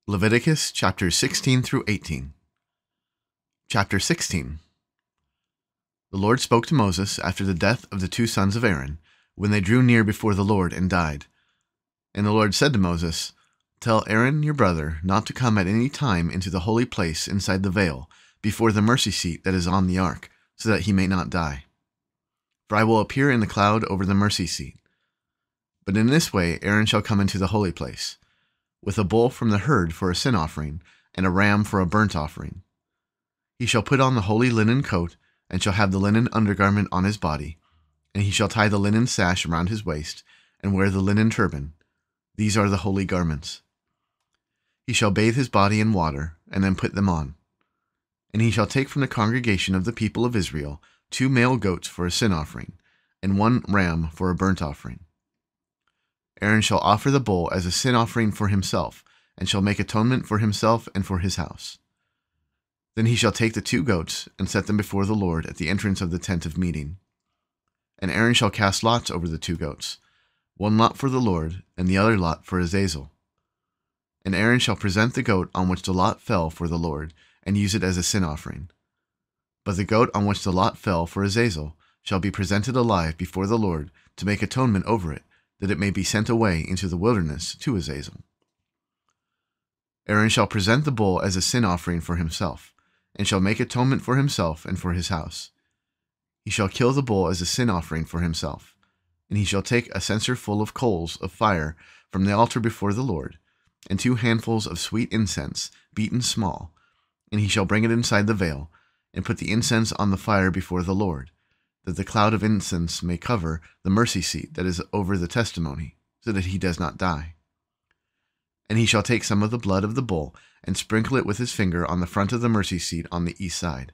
Leviticus chapters 16 through 18. Chapter 16. The Lord spoke to Moses after the death of the two sons of Aaron, when they drew near before the Lord and died. And the Lord said to Moses, "Tell Aaron your brother not to come at any time into the holy place inside the veil, before the mercy seat that is on the ark, so that he may not die. For I will appear in the cloud over the mercy seat. But in this way Aaron shall come into the holy place, with a bull from the herd for a sin offering, and a ram for a burnt offering. He shall put on the holy linen coat, and shall have the linen undergarment on his body, and he shall tie the linen sash around his waist, and wear the linen turban. These are the holy garments. He shall bathe his body in water, and then put them on. And he shall take from the congregation of the people of Israel 2 male goats for a sin offering, and 1 ram for a burnt offering. Aaron shall offer the bull as a sin offering for himself, and shall make atonement for himself and for his house. Then he shall take the 2 goats, and set them before the Lord at the entrance of the tent of meeting. And Aaron shall cast lots over the 2 goats, 1 lot for the Lord, and the other lot for Azazel. And Aaron shall present the goat on which the lot fell for the Lord, and use it as a sin offering. But the goat on which the lot fell for Azazel shall be presented alive before the Lord to make atonement over it, that it may be sent away into the wilderness to Azazel. Aaron shall present the bull as a sin offering for himself, and shall make atonement for himself and for his house. He shall kill the bull as a sin offering for himself, and he shall take a censer full of coals of fire from the altar before the Lord, and 2 handfuls of sweet incense, beaten small, and he shall bring it inside the veil, and put the incense on the fire before the Lord, that the cloud of incense may cover the mercy seat that is over the testimony, so that he does not die. And he shall take some of the blood of the bull, and sprinkle it with his finger on the front of the mercy seat on the east side.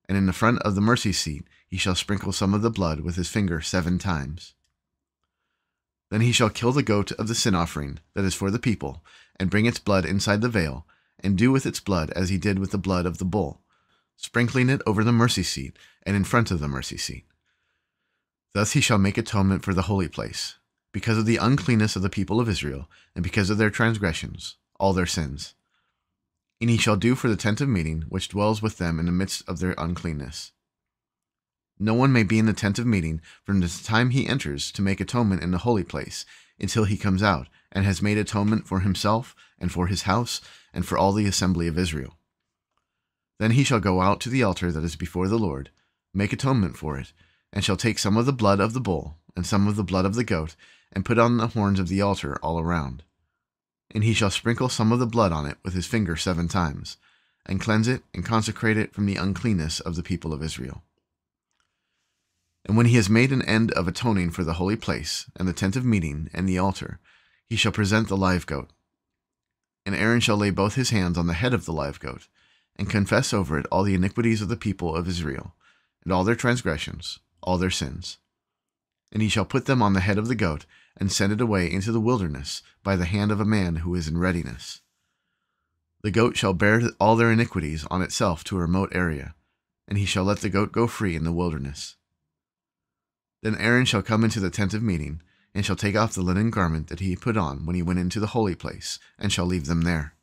And in the front of the mercy seat he shall sprinkle some of the blood with his finger 7 times. Then he shall kill the goat of the sin offering that is for the people, and bring its blood inside the veil, and do with its blood as he did with the blood of the bull, sprinkling it over the mercy seat and in front of the mercy seat. Thus he shall make atonement for the holy place, because of the uncleanness of the people of Israel, and because of their transgressions, all their sins. And he shall do for the tent of meeting, which dwells with them in the midst of their uncleanness. No one may be in the tent of meeting from the time he enters to make atonement in the holy place, until he comes out, and has made atonement for himself, and for his house, and for all the assembly of Israel. Then he shall go out to the altar that is before the Lord, make atonement for it, and shall take some of the blood of the bull, and some of the blood of the goat, and put on the horns of the altar all around. And he shall sprinkle some of the blood on it with his finger 7 times, and cleanse it and consecrate it from the uncleanness of the people of Israel. And when he has made an end of atoning for the holy place, and the tent of meeting, and the altar, he shall present the live goat. And Aaron shall lay both his hands on the head of the live goat, and confess over it all the iniquities of the people of Israel, and all their transgressions, all their sins. And he shall put them on the head of the goat, and send it away into the wilderness by the hand of a man who is in readiness. The goat shall bear all their iniquities on itself to a remote area, and he shall let the goat go free in the wilderness. Then Aaron shall come into the tent of meeting, and shall take off the linen garment that he put on when he went into the holy place, and shall leave them there.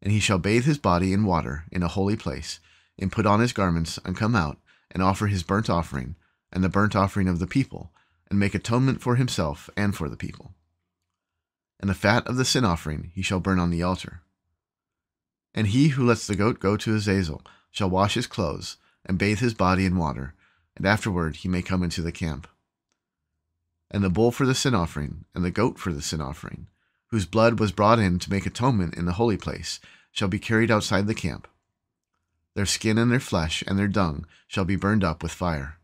And he shall bathe his body in water in a holy place, and put on his garments, and come out, and offer his burnt offering, and the burnt offering of the people, and make atonement for himself and for the people. And the fat of the sin offering he shall burn on the altar. And he who lets the goat go to Azazel shall wash his clothes, and bathe his body in water, and afterward he may come into the camp. And the bull for the sin offering, and the goat for the sin offering, whose blood was brought in to make atonement in the holy place, shall be carried outside the camp. Their skin and their flesh and their dung shall be burned up with fire.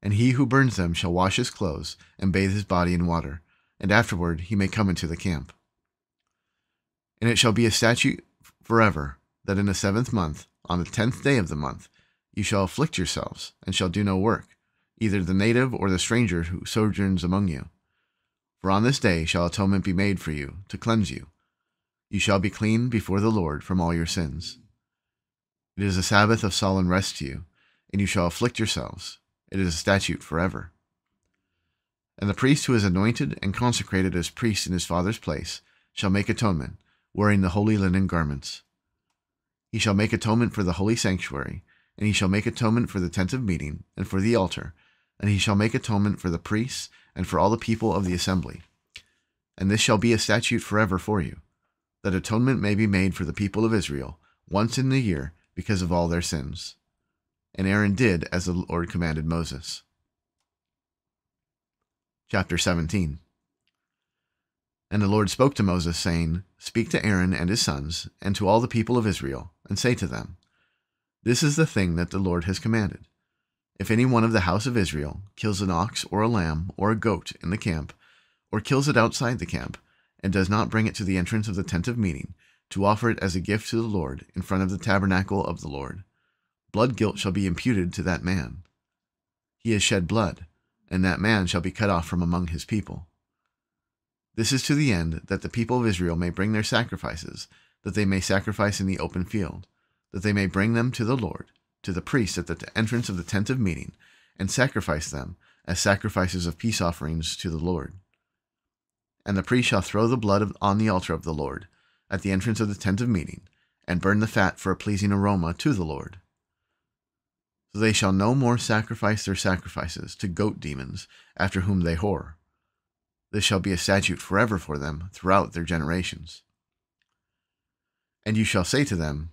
And he who burns them shall wash his clothes, and bathe his body in water, and afterward he may come into the camp. And it shall be a statute forever, that in the 7th month, on the 10th day of the month, you shall afflict yourselves, and shall do no work, either the native or the stranger who sojourns among you. For on this day shall atonement be made for you, to cleanse you. You shall be clean before the Lord from all your sins. It is a Sabbath of solemn rest to you, and you shall afflict yourselves. It is a statute forever. And the priest who is anointed and consecrated as priest in his father's place shall make atonement, wearing the holy linen garments. He shall make atonement for the holy sanctuary, and he shall make atonement for the tent of meeting, and for the altar, and he shall make atonement for the priests, and for all the people of the assembly. And this shall be a statute forever for you, that atonement may be made for the people of Israel once in the year because of all their sins. And Aaron did as the Lord commanded Moses. Chapter 17. And the Lord spoke to Moses, saying, Speak to Aaron and his sons, and to all the people of Israel, and say to them, This is the thing that the Lord has commanded. If any one of the house of Israel kills an ox or a lamb or a goat in the camp, or kills it outside the camp, and does not bring it to the entrance of the tent of meeting, to offer it as a gift to the Lord in front of the tabernacle of the Lord, blood guilt shall be imputed to that man. He has shed blood, and that man shall be cut off from among his people. This is to the end that the people of Israel may bring their sacrifices, that they may sacrifice in the open field, that they may bring them to the Lord, to the priest at the entrance of the tent of meeting, and sacrifice them as sacrifices of peace offerings to the Lord. And the priest shall throw the blood on the altar of the Lord, at the entrance of the tent of meeting, and burn the fat for a pleasing aroma to the Lord. So they shall no more sacrifice their sacrifices to goat demons, after whom they whore. This shall be a statute forever for them throughout their generations. And you shall say to them,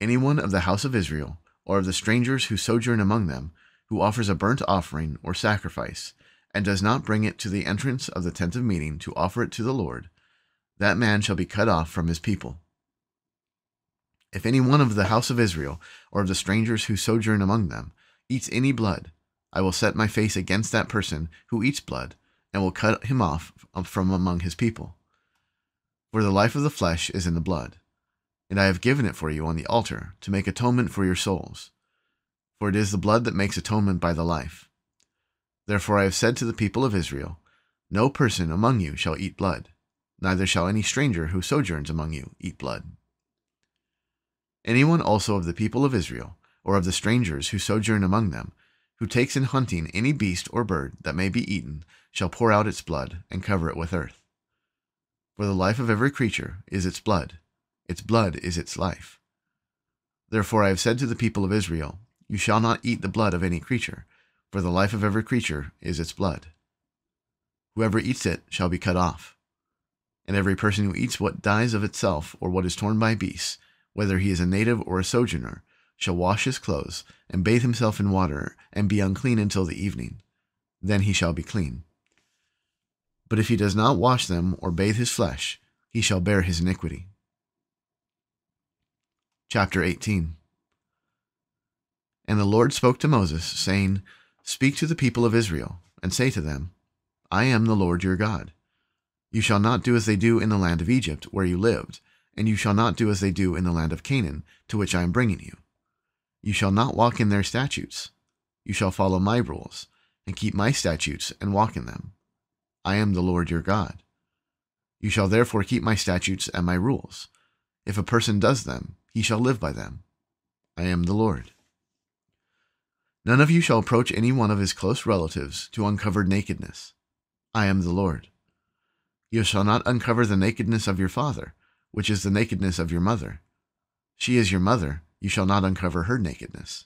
Any one of the house of Israel, or of the strangers who sojourn among them, who offers a burnt offering or sacrifice, and does not bring it to the entrance of the tent of meeting to offer it to the Lord, that man shall be cut off from his people. If any one of the house of Israel, or of the strangers who sojourn among them, eats any blood, I will set my face against that person who eats blood, and will cut him off from among his people. For the life of the flesh is in the blood, and I have given it for you on the altar to make atonement for your souls. For it is the blood that makes atonement by the life. Therefore I have said to the people of Israel, No person among you shall eat blood, neither shall any stranger who sojourns among you eat blood. Anyone also of the people of Israel, or of the strangers who sojourn among them, who takes in hunting any beast or bird that may be eaten, shall pour out its blood, and cover it with earth. For the life of every creature is its blood is its life. Therefore I have said to the people of Israel, You shall not eat the blood of any creature, for the life of every creature is its blood. Whoever eats it shall be cut off. And every person who eats what dies of itself, or what is torn by beasts, whether he is a native or a sojourner, shall wash his clothes, and bathe himself in water, and be unclean until the evening. Then he shall be clean. But if he does not wash them or bathe his flesh, he shall bear his iniquity. Chapter 18. And the Lord spoke to Moses, saying, Speak to the people of Israel, and say to them, I am the Lord your God. You shall not do as they do in the land of Egypt, where you lived, and you shall not do as they do in the land of Canaan, to which I am bringing you. You shall not walk in their statutes. You shall follow my rules, and keep my statutes, and walk in them. I am the Lord your God. You shall therefore keep my statutes and my rules. If a person does them, he shall live by them. I am the Lord. None of you shall approach any one of his close relatives to uncover nakedness. I am the Lord. You shall not uncover the nakedness of your father, which is the nakedness of your mother. She is your mother, you shall not uncover her nakedness.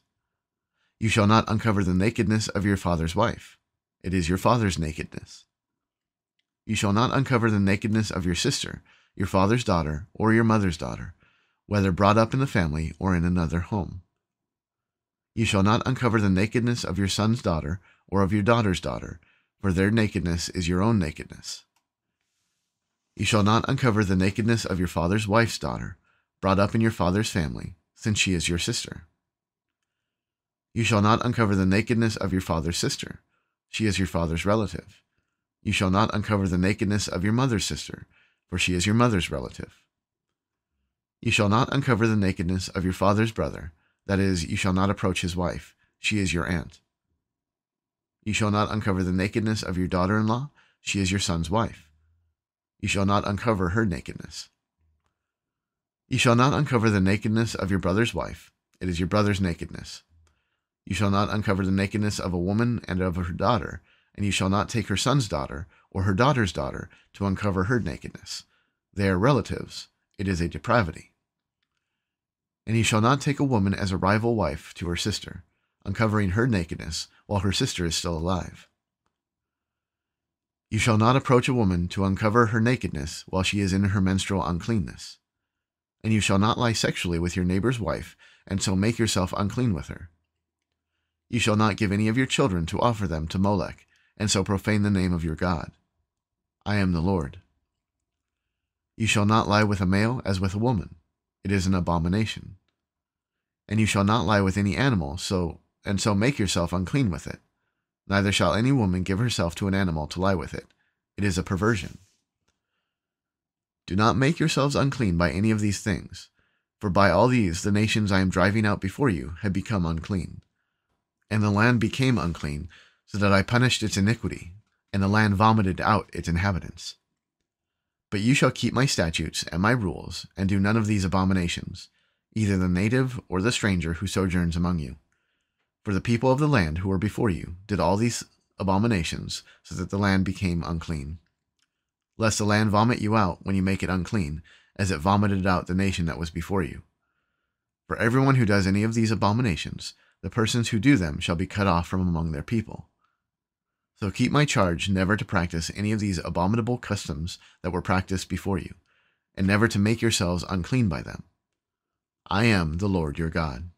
You shall not uncover the nakedness of your father's wife. It is your father's nakedness. You shall not uncover the nakedness of your sister, your father's daughter, or your mother's daughter, whether brought up in the family or in another home. You shall not uncover the nakedness of your son's daughter or of your daughter's daughter, for their nakedness is your own nakedness. You shall not uncover the nakedness of your father's wife's daughter, brought up in your father's family, since she is your sister. You shall not uncover the nakedness of your father's sister. She is your father's relative. You shall not uncover the nakedness of your mother's sister, for she is your mother's relative. You shall not uncover the nakedness of your father's brother, that is, you shall not approach his wife. She is your aunt. You shall not uncover the nakedness of your daughter-in-law. She is your son's wife. You shall not uncover her nakedness. You shall not uncover the nakedness of your brother's wife. It is your brother's nakedness. You shall not uncover the nakedness of a woman and of her daughter, and you shall not take her son's daughter or her daughter's daughter to uncover her nakedness. They are relatives, It is a depravity. And you shall not take a woman as a rival wife to her sister, uncovering her nakedness while her sister is still alive. You shall not approach a woman to uncover her nakedness while she is in her menstrual uncleanness. And you shall not lie sexually with your neighbor's wife, and so make yourself unclean with her. You shall not give any of your children to offer them to Molech, and so profane the name of your God. I am the Lord. You shall not lie with a male as with a woman. It is an abomination. And you shall not lie with any animal, so make yourself unclean with it. Neither shall any woman give herself to an animal to lie with it. It is a perversion. Do not make yourselves unclean by any of these things, for by all these the nations I am driving out before you have become unclean. And the land became unclean, so that I punished its iniquity, and the land vomited out its inhabitants. But you shall keep my statutes and my rules, and do none of these abominations, either the native or the stranger who sojourns among you. For the people of the land who were before you did all these abominations, so that the land became unclean. Lest the land vomit you out when you make it unclean, as it vomited out the nation that was before you. For everyone who does any of these abominations, the persons who do them shall be cut off from among their people. So keep my charge never to practice any of these abominable customs that were practiced before you, and never to make yourselves unclean by them. I am the Lord your God.